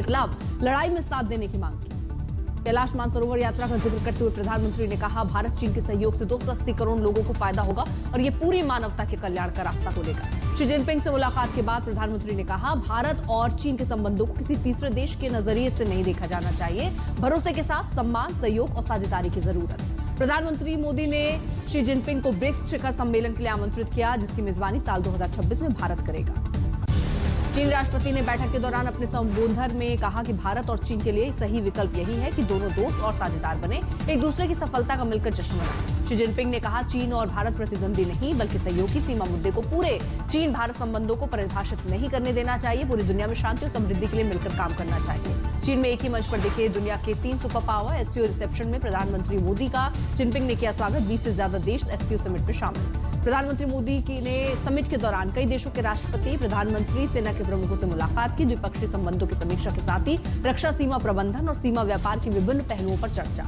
के खिलाफ लड़ाई में साथ देने की मांग की। कैलाश मानसरोवर यात्रा का जिक्र करते हुए प्रधानमंत्री ने कहा, भारत चीन के सहयोग से 280 करोड़ लोगों को फायदा होगा और ये पूरी मानवता के कल्याण का रास्ता खोलेगा। शी जिनपिंग से मुलाकात के बाद प्रधानमंत्री ने कहा, भारत और चीन के संबंधों को किसी तीसरे देश के नजरिए से नहीं देखा जाना चाहिए। भरोसे के साथ सम्मान, सहयोग और साझेदारी की जरूरत है। प्रधानमंत्री मोदी ने शी जिनपिंग को ब्रिक्स शिखर सम्मेलन के लिए आमंत्रित किया, जिसकी मेजबानी साल 2026 में भारत करेगा। चीन राष्ट्रपति ने बैठक के दौरान अपने संबोधन में कहा कि भारत और चीन के लिए सही विकल्प यही है कि दोनों दोस्त और साझेदार बने, एक दूसरे की सफलता का मिलकर जश्न मनाएं। शी जिनपिंग ने कहा, चीन और भारत प्रतिद्वंदी नहीं बल्कि सहयोगी सीमा मुद्दे को पूरे चीन भारत संबंधों को परिभाषित नहीं करने देना चाहिए। पूरी दुनिया में शांति और समृद्धि के लिए मिलकर काम करना चाहिए। चीन में एक ही मंच पर दिखे दुनिया के 3 सुपर पावर एससीओ रिसेप्शन में प्रधानमंत्री मोदी का जिनपिंग ने किया स्वागत। 20 से ज्यादा देश एससीओ समिट में शामिल। प्रधानमंत्री मोदी ने समिट के दौरान कई देशों के राष्ट्रपति, प्रधानमंत्री, सेना के प्रमुखों से मुलाकात की। द्विपक्षीय संबंधों की समीक्षा के साथ ही रक्षा, सीमा प्रबंधन और सीमा व्यापार के विभिन्न पहलुओं पर चर्चा।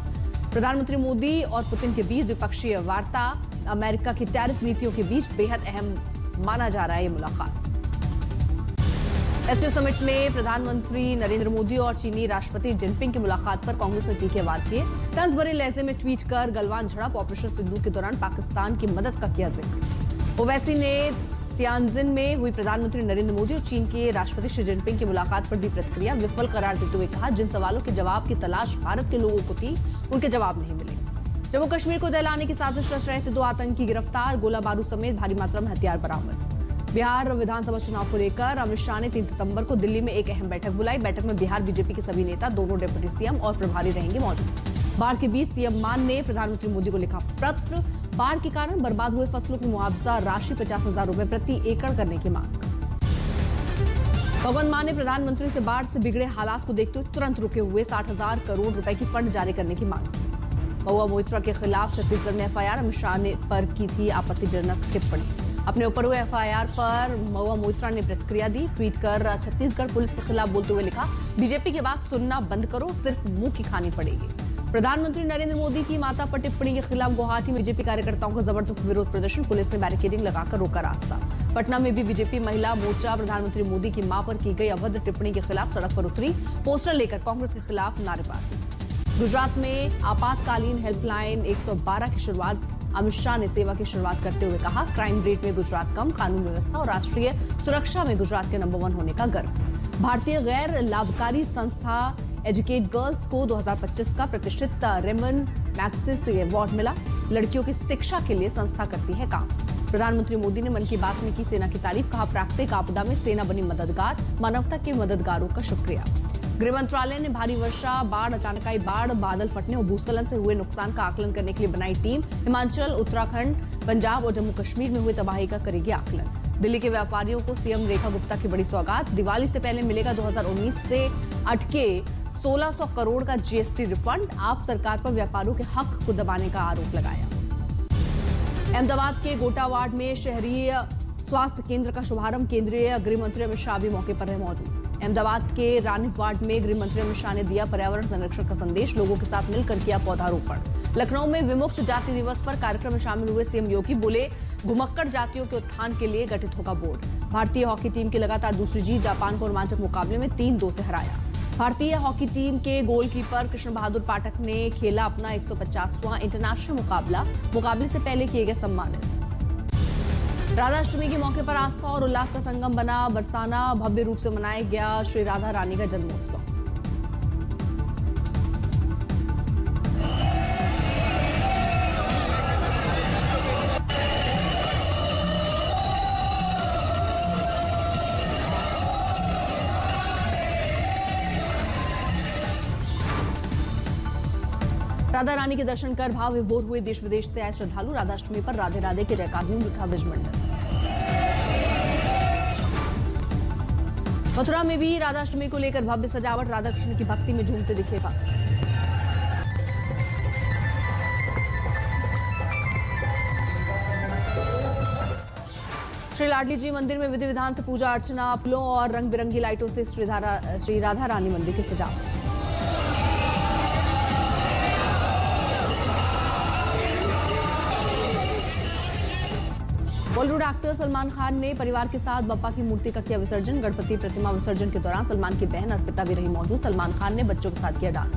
प्रधानमंत्री मोदी और पुतिन के बीच द्विपक्षीय वार्ता, अमेरिका की टैरिफ नीतियों के बीच बेहद अहम माना जा रहा है ये मुलाकात। एससीओ समिट में प्रधानमंत्री नरेंद्र मोदी और चीनी राष्ट्रपति जिनपिंग की मुलाकात पर कांग्रेस ने तीखे वार किए। तंज भरे लहजे में ट्वीट कर गलवान झड़प ऑपरेशन सिंदूर के दौरान पाकिस्तान की मदद का किया जिक्र। ओवैसी ने तियानजिन में हुई प्रधानमंत्री नरेंद्र मोदी और चीन के राष्ट्रपति शी जिनपिंग की मुलाकात पर दी प्रतिक्रिया। विफल करार देते हुए कहा, जिन सवालों के जवाब की तलाश भारत के लोगों को थी, उनके जवाब नहीं मिले। जम्मू कश्मीर को दहलाने की साजिश रच रहे थे 2 आतंकी गिरफ्तार, गोला बारूद समेत भारी मात्रा में हथियार बरामद। बिहार विधानसभा चुनाव को लेकर अमित शाह ने 3 सितंबर को दिल्ली में एक अहम बैठक बुलाई। बैठक में बिहार बीजेपी के सभी नेता, दोनों डिप्टी सीएम और प्रभारी रहेंगे मौजूद। बाढ़ के बीच सीएम मान ने प्रधानमंत्री मोदी को लिखा पत्र, बाढ़ के कारण बर्बाद हुए फसलों की मुआवजा राशि 50,000 रुपए प्रति एकड़ करने की मांग। भगवंत मान ने प्रधानमंत्री से बाढ़ से बिगड़े हालात को देखते हुए तुरंत रुके हुए 60,000 करोड़ रुपए की फंड जारी करने की मांग की। महुआ मोइत्रा के खिलाफ छत्तीसगढ़ में एफआईआर, अमित शाह ने पर की थी आपत्तिजनक टिप्पणी। अपने ऊपर हुए एफआईआर पर महुआ मोइत्रा ने प्रतिक्रिया दी। ट्वीट कर छत्तीसगढ़ पुलिस के खिलाफ बोलते हुए लिखा, बीजेपी की बात सुनना बंद करो, सिर्फ मुंह की खानी पड़ेगी। प्रधानमंत्री नरेंद्र मोदी की माता पर टिप्पणी के खिलाफ गुवाहाटी में बीजेपी कार्यकर्ताओं का जबरदस्त विरोध प्रदर्शन, पुलिस ने बैरिकेडिंग लगाकर रोका रास्ता। पटना में भी बीजेपी महिला मोर्चा प्रधानमंत्री मोदी की मां पर की गई अभद्र टिप्पणी के खिलाफ सड़क पर उतरी, पोस्टर लेकर कांग्रेस के खिलाफ नारेबाजी। गुजरात में आपातकालीन हेल्पलाइन 112 की शुरुआत, अमित शाह ने सेवा की शुरुआत करते हुए कहा, क्राइम रेट में गुजरात कम, कानून व्यवस्था और राष्ट्रीय सुरक्षा में गुजरात के नंबर 1 होने का गर्व। भारतीय गैर लाभकारी संस्था एजुकेट गर्ल्स को 2025 का प्रतिष्ठित रेमन मैग्सेसे अवार्ड मिला। लड़कियों की शिक्षा के लिए संस्था करती है काम। प्रधानमंत्री मोदी ने मन की बात में की सेना की तारीफ, कहा प्राकृतिक आपदा में सेना बनी मददगार, मानवता के मददगारों का शुक्रिया। गृह मंत्रालय ने भारी वर्षा, बाढ़, अचानक आई बाढ़, बादल फटने और भूस्खलन से हुए नुकसान का आकलन करने के लिए बनाई टीम। हिमाचल, उत्तराखंड, पंजाब और जम्मू कश्मीर में हुई तबाही का करेगी आकलन। दिल्ली के व्यापारियों को सीएम रेखा गुप्ता की बड़ी सौगात, दिवाली से पहले मिलेगा 2019 से अटके 1600 करोड़ का जीएसटी रिफंड। आप सरकार पर व्यापारियों के हक को दबाने का आरोप लगाया। अहमदाबाद के गोटा वार्ड में शहरी स्वास्थ्य केंद्र का शुभारंभ, केंद्रीय गृह मंत्री अमित शाह भी मौके पर रहे मौजूद। अहमदाबाद के रानी वार्ड में गृह मंत्री अमित शाह ने दिया पर्यावरण संरक्षण का संदेश, लोगों के साथ मिलकर किया पौधारोपण। लखनऊ में विमुक्त जाति दिवस पर कार्यक्रम में शामिल हुए सीएम योगी, बोले घुमक्कड़ जातियों के उत्थान के लिए गठित होगा बोर्ड। भारतीय हॉकी टीम की लगातार दूसरी जीत, जापान को रोमांचक मुकाबले में 3-2 से हराया। भारतीय हॉकी टीम के गोलकीपर कृष्ण बहादुर पाठक ने खेला अपना 150वां इंटरनेशनल मुकाबला, मुकाबले से पहले किए गए सम्मानित। राधाष्टमी के मौके पर आस्था और उल्लास का संगम बना बरसाना, भव्य रूप से मनाया गया श्री राधा रानी का जन्मोत्सव। राधा रानी के दर्शन कर भाव विभोर हुए देश विदेश से आए श्रद्धालु। राधाष्टमी पर राधे राधे के जयकार गूंज उठा ब्रजमंडल। मथुरा में भी राधाष्टमी को लेकर भव्य सजावट, राधा कृष्ण की भक्ति में झूमते दिखे भक्त। श्री लाडली जी मंदिर में विधि विधान से पूजा अर्चना, फूलों और रंग बिरंगी लाइटों से श्री राधा रानी मंदिर की सजावट। बॉलीवुड एक्टर सलमान खान ने परिवार के साथ बप्पा की मूर्ति का किया विसर्जन। गणपति प्रतिमा विसर्जन के दौरान सलमान की बहन अर्पिता भी रही मौजूद। सलमान खान ने बच्चों के साथ किया डांस।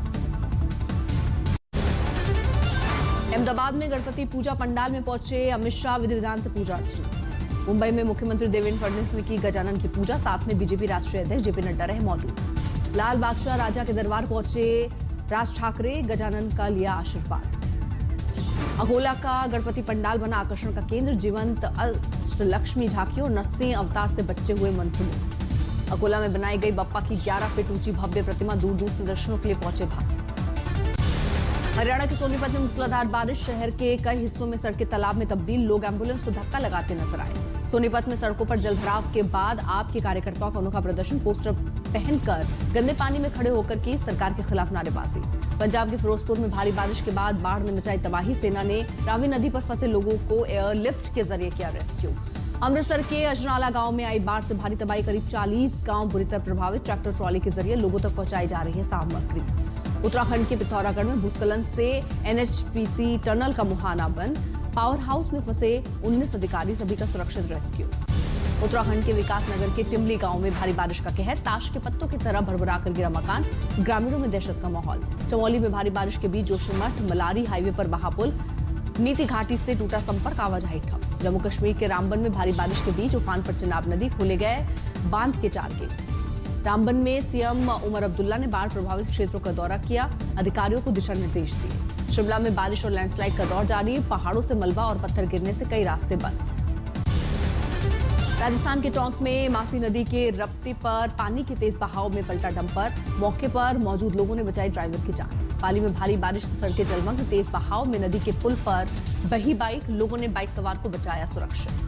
अहमदाबाद में गणपति पूजा पंडाल में पहुंचे अमित शाह, विधि विधान से पूजा अर्चना। मुंबई में मुख्यमंत्री देवेंद्र फडणवीस ने की गजानन की पूजा। साथ में बीजेपी राष्ट्रीय अध्यक्ष जेपी नड्डा रहे मौजूद। लाल बादशाह राजा के दरबार पहुंचे राज ठाकरे, गजानन का लिया आशीर्वाद। अकोला का गणपति पंडाल बना आकर्षण का केंद्र। जीवंत अष्टलक्ष्मी झांकी और नरसिंह अवतार से बच्चे हुए मंत्रमुग्ध। अकोला में बनाई गई बप्पा की 11 फीट ऊंची भव्य प्रतिमा दूर दूर से दर्शनों के लिए पहुंचे भाग्य। हरियाणा के सोनीपत में मूसलाधार बारिश, शहर के कई हिस्सों में सड़कें तालाब में तब्दील। लोग एम्बुलेंस को धक्का लगाते नजर आए। सोनीपत में सड़कों पर जलभराव के बाद आप के कार्यकर्ताओं का अनोखा प्रदर्शन। पोस्टर पहनकर गंदे पानी में खड़े होकर की सरकार के खिलाफ नारेबाजी। पंजाब के फिरोजपुर में भारी बारिश के बाद बाढ़ ने मचाई तबाही। सेना ने रावी नदी पर फंसे लोगों को एयरलिफ्ट के जरिए किया रेस्क्यू। अमृतसर के अजनाला गांव में आई बाढ़ से भारी तबाही। करीब 40 गांव बुरी तरह प्रभावित। ट्रैक्टर ट्रॉली के जरिए लोगों तक पहुंचाई जा रही है सामग्री। उत्तराखंड के पिथौरागढ़ में भूस्खलन से एनएचपीसी टनल का मुहाना बंद। पावर हाउस में फंसे 19 अधिकारी, सभी का सुरक्षित रेस्क्यू। उत्तराखंड के विकासनगर के टिमली गांव में भारी बारिश का कहर। ताश के पत्तों की तरह भरभरा कर गिरा मकान। ग्रामीणों में दहशत का माहौल। चमोली में भारी बारिश के बीच जोशीमठ मलारी हाईवे पर बहा पुल। नीति घाटी से टूटा संपर्क, आवाजाही ठप। जम्मू कश्मीर के रामबन में भारी बारिश के बीच उफान पर चिनाब नदी, खोले गए बांध के 4 गेट। रामबन में सीएम उमर अब्दुल्ला ने बाढ़ प्रभावित क्षेत्रों का दौरा किया, अधिकारियों को दिशा निर्देश दिए। शिमला में बारिश और लैंडस्लाइड का दौर जारी। पहाड़ों से मलबा और पत्थर गिरने से कई रास्ते बंद। राजस्थान के टोंक में मासी नदी के रपटे पर पानी के तेज बहाव में पलटा डंपर। मौके पर मौजूद लोगों ने बचाई ड्राइवर की जान। पाली में भारी बारिश से सड़कें जलमग्न। तेज बहाव में नदी के पुल पर बही बाइक, लोगों ने बाइक सवार को बचाया सुरक्षित।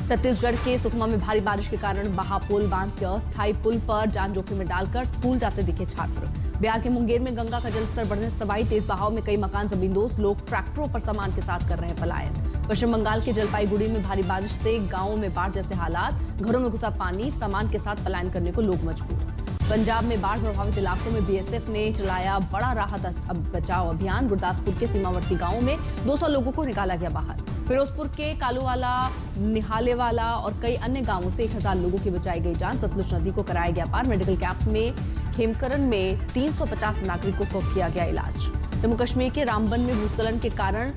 छत्तीसगढ़ के सुकमा में भारी बारिश के कारण बहा पुल, बांध के अस्थायी पुल पर जान जोखिम में डालकर स्कूल जाते दिखे छात्र। बिहार के मुंगेर में गंगा का जलस्तर बढ़ने से तबाही। तेज बहाव में कई मकान जमींदोज। लोग ट्रैक्टरों पर सामान के साथ कर रहे हैं पलायन। पश्चिम बंगाल के जलपाईगुड़ी में भारी बारिश से गांवों में बाढ़ जैसे हालात। घरों में घुसा पानी, सामान के साथ पलायन करने को लोग मजबूर। पंजाब में बाढ़ प्रभावित इलाकों में बीएसएफ ने चलाया बड़ा राहत बचाव अभियान। गुरदासपुर के सीमावर्ती गांवों में 200 लोगों को निकाला गया बाहर। फिरोजपुर के कालूवाला, निहालेवाला और कई अन्य गांवों से 1000 लोगों की बचाई गई जान। सतलुज नदी को कराया गया पार। मेडिकल कैंप में खेमकरन में 350 नागरिकों को किया गया इलाज। जम्मू कश्मीर के रामबन में भूस्खलन के कारण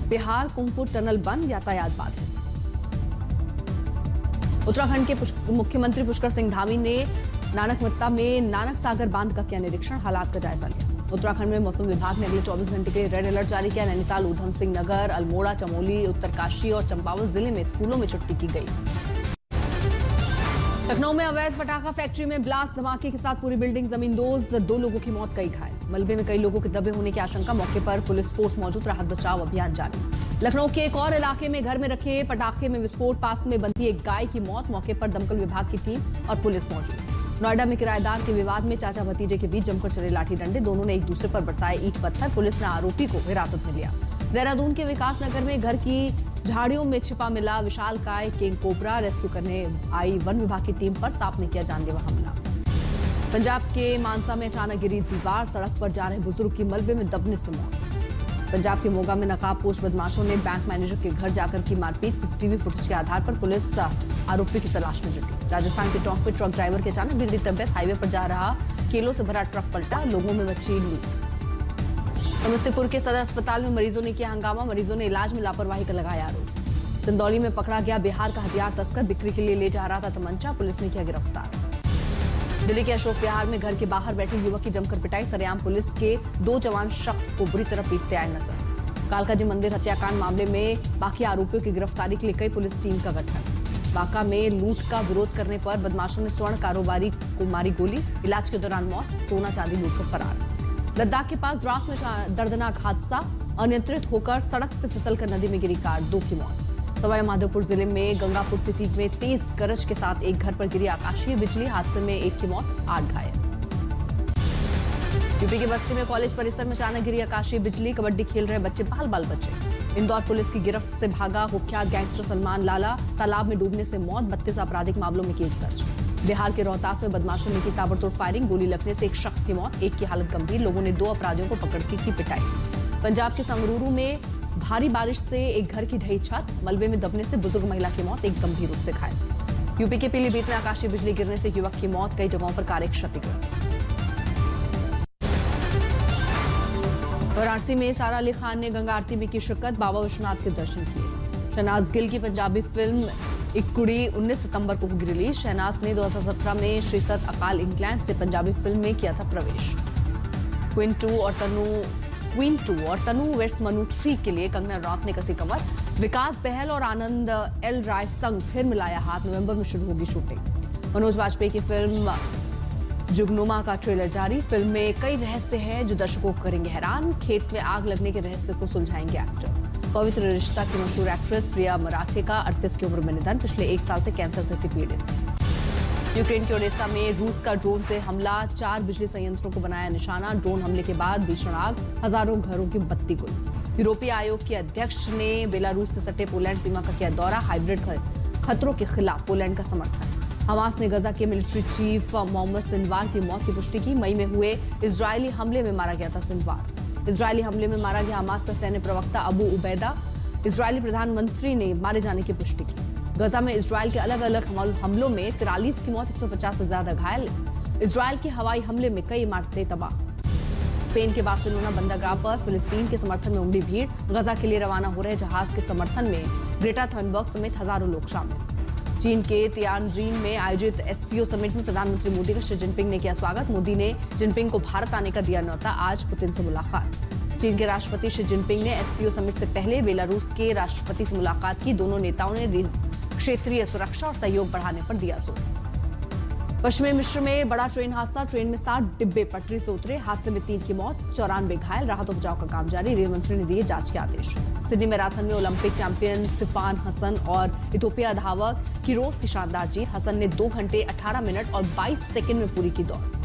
बिहार कुंफू टनल बंद, यातायात बाधित। उत्तराखंड के मुख्यमंत्री पुष्कर सिंह धामी ने नानकमत्ता में नानक सागर बांध का किया निरीक्षण, हालात का जायजा लिया। उत्तराखंड में मौसम विभाग ने अगले 24 घंटे के लिए रेड अलर्ट जारी किया। नैनीताल, ऊधम सिंह नगर, अल्मोड़ा, चमोली, उत्तरकाशी और चंपावत जिले में स्कूलों में छुट्टी की गई। लखनऊ में अवैध पटाखा फैक्ट्री में ब्लास्ट, धमाके के साथ पूरी बिल्डिंग जमींदोज। 2 लोगों की मौत, कई घायल। मलबे में कई लोगों के दबे होने की आशंका। मौके पर पुलिस फोर्स मौजूद, राहत बचाव अभियान जारी। लखनऊ के एक और इलाके में घर में रखे पटाखे में विस्फोट। पास में बंधी एक गाय की मौत। मौके पर दमकल विभाग की टीम और पुलिस मौजूद। नोएडा में किराएदार के विवाद में चाचा भतीजे के बीच जमकर चले लाठी डंडे। दोनों ने एक दूसरे पर बरसाए ईंट पत्थर। पुलिस ने आरोपी को हिरासत में लिया। देहरादून के विकासनगर में घर की झाड़ियों में छिपा मिला विशालकाय किंग कोबरा। रेस्क्यू करने आई वन विभाग की टीम पर सांप ने किया जानलेवा हमला। पंजाब के मानसा में अचानक गिरी दीवार। सड़क पर जा रहे बुजुर्ग की मलबे में दबने से मौत। पंजाब के मोगा में नकाबपोश बदमाशों ने बैंक मैनेजर के घर जाकर की मारपीट। सीसीटीवी फुटेज के आधार पर पुलिस आरोपी की तलाश में जुटी। राजस्थान के टोंक में ट्रक ड्राइवर के अचानक बिगड़ी तबियत। हाईवे पर जा रहा केलों से भरा ट्रक पलटा, लोगों में मची लूट। समस्तीपुर के सदर अस्पताल में मरीजों ने किया हंगामा। मरीजों ने इलाज में लापरवाही का लगाया आरोप। चंदौली में पकड़ा गया बिहार का हथियार तस्कर। बिक्री के लिए ले जा रहा था तमंचा। पुलिस ने किया गिरफ्तार। दिल्ली के अशोक विहार में घर के बाहर बैठे युवक की जमकर पिटाई। सरेआम पुलिस के 2 जवान शख्स को बुरी तरह पीटते आए नजर। कालकाजी मंदिर हत्याकांड मामले में बाकी आरोपियों की गिरफ्तारी के लिए कई पुलिस टीम का गठन। बांका में लूट का विरोध करने पर बदमाशों ने स्वर्ण कारोबारी को मारी गोली। इलाज के दौरान मौत। सोना चांदी लूटकर फरार। लद्दाख के पास द्रास में दर्दनाक हादसा। अनियंत्रित होकर सड़क से फिसलकर नदी में गिरी कार, 2 की मौत। सवाई माधोपुर जिले में गंगापुर सिटी में तेज गरज के साथ एक घर पर गिरी आकाशीय बिजली। हादसे में 1 की मौत, 8 घायल। यूपी के बस्ती में कॉलेज परिसर में अचानक गिरी आकाशीय बिजली। कबड्डी खेल रहे बच्चे बाल बचे। इंदौर पुलिस की गिरफ्त से भागा कुख्यात गैंगस्टर सलमान लाला। तालाब में डूबने से मौत। 32 आपराधिक मामलों में केस दर्ज। बिहार के रोहतास में बदमाशों ने की ताबड़तोड़ फायरिंग। गोली लगने से एक शख्स की मौत, 1 की हालत गंभीर। लोगों ने 2 अपराधियों को पकड़ के की पिटाई। पंजाब के संगरूर में भारी बारिश से एक घर की ढही छत, मलबे में दबने से बुजुर्ग महिला की मौत, एक गंभीर रूप से घायल। यूपी के पीलीभीत में आकाशीय बिजली गिरने से युवक की मौत, कई जगहों पर कार्य क्षतिग्रस्त। वाराणसी में सारा अली खान ने गंगा आरती में की शिरकत, बाबा विश्वनाथ के दर्शन किए। शहनाज गिल की पंजाबी फिल्म एक कुड़ी 19 सितंबर को होगी रिलीज। शहनाज ने 2017 में श्रीसत अकाल इंग्लैंड से पंजाबी फिल्म में किया था प्रवेश। क्वीन 2 और तनु वर्स मनु 3 के लिए कंगना रनौत ने कसी कमर। विकास बहल और आनंद एल राय संग फिर मिलाया हाथ, नवंबर में शुरू होगी शूटिंग। मनोज वाजपेयी की फिल्म जुगनुमा का ट्रेलर जारी। फिल्म में कई रहस्य हैं जो दर्शकों को करेंगे हैरान। खेत में आग लगने के रहस्य को सुलझाएंगे एक्टर। पवित्र रिश्ता की मशहूर एक्ट्रेस प्रिया मराठे का 38 की उम्र में निधन, पिछले 1 साल से कैंसर से थी पीड़ित। यूक्रेन के ओडेसा में रूस का ड्रोन से हमला, 4 बिजली संयंत्रों को बनाया निशाना। ड्रोन हमले के बाद भीषण आग, हजारों घरों की बत्ती गुल। यूरोपीय आयोग के अध्यक्ष ने बेलारूस से सटे पोलैंड सीमा का किया दौरा। हाइब्रिड खतरों के खिलाफ पोलैंड का समर्थन। हमास ने गजा के मिलिट्री चीफ मोहम्मद सिनवार की मौत की पुष्टि की। मई में हुए इजरायली हमले में मारा गया था सिनवार। इजरायली हमले में मारा गया हमास का सैन्य प्रवक्ता अबू उबैदा। इजरायली प्रधानमंत्री ने मारे जाने की पुष्टि की। गजा में इजरायल के अलग अलग हमलों में 43 की मौत, 150 से ज्यादा घायल। इजरायल के हवाई हमले में कई इमारतें तबाह। स्पेन के बार्सिलोना बंदरगाह पर फिलिस्तीन के समर्थन में उमड़ी भीड़। गजा के लिए रवाना हो रहे जहाज के समर्थन में ग्रेटा थनबर्ग समेत हजारों लोग शामिल। चीन के तियानजिन में आयोजित एससीओ समिट में प्रधानमंत्री मोदी का शी जिनपिंग ने किया स्वागत। मोदी ने जिनपिंग को भारत आने का दिया न्योता, आज पुतिन से मुलाकात। चीन के राष्ट्रपति शी जिनपिंग ने एससीओ समिट से पहले बेलारूस के राष्ट्रपति से मुलाकात की। दोनों नेताओं ने क्षेत्रीय सुरक्षा और सहयोग बढ़ाने पर दिया जोर। पश्चिमी मिस्र में बड़ा ट्रेन हादसा, ट्रेन में 60 डिब्बे पटरी से उतरे। हादसे में 3 की मौत, 94 घायल। राहत और बचाव का काम जारी, रेल मंत्री ने दिए जांच के आदेश। सिडनी मैराथन में ओलंपिक चैंपियन सिफान हसन और इथियोपिया धावक किरोस की शानदार जीत। हसन ने 2 घंटे 18 मिनट और 22 सेकंड में पूरी की दौड़।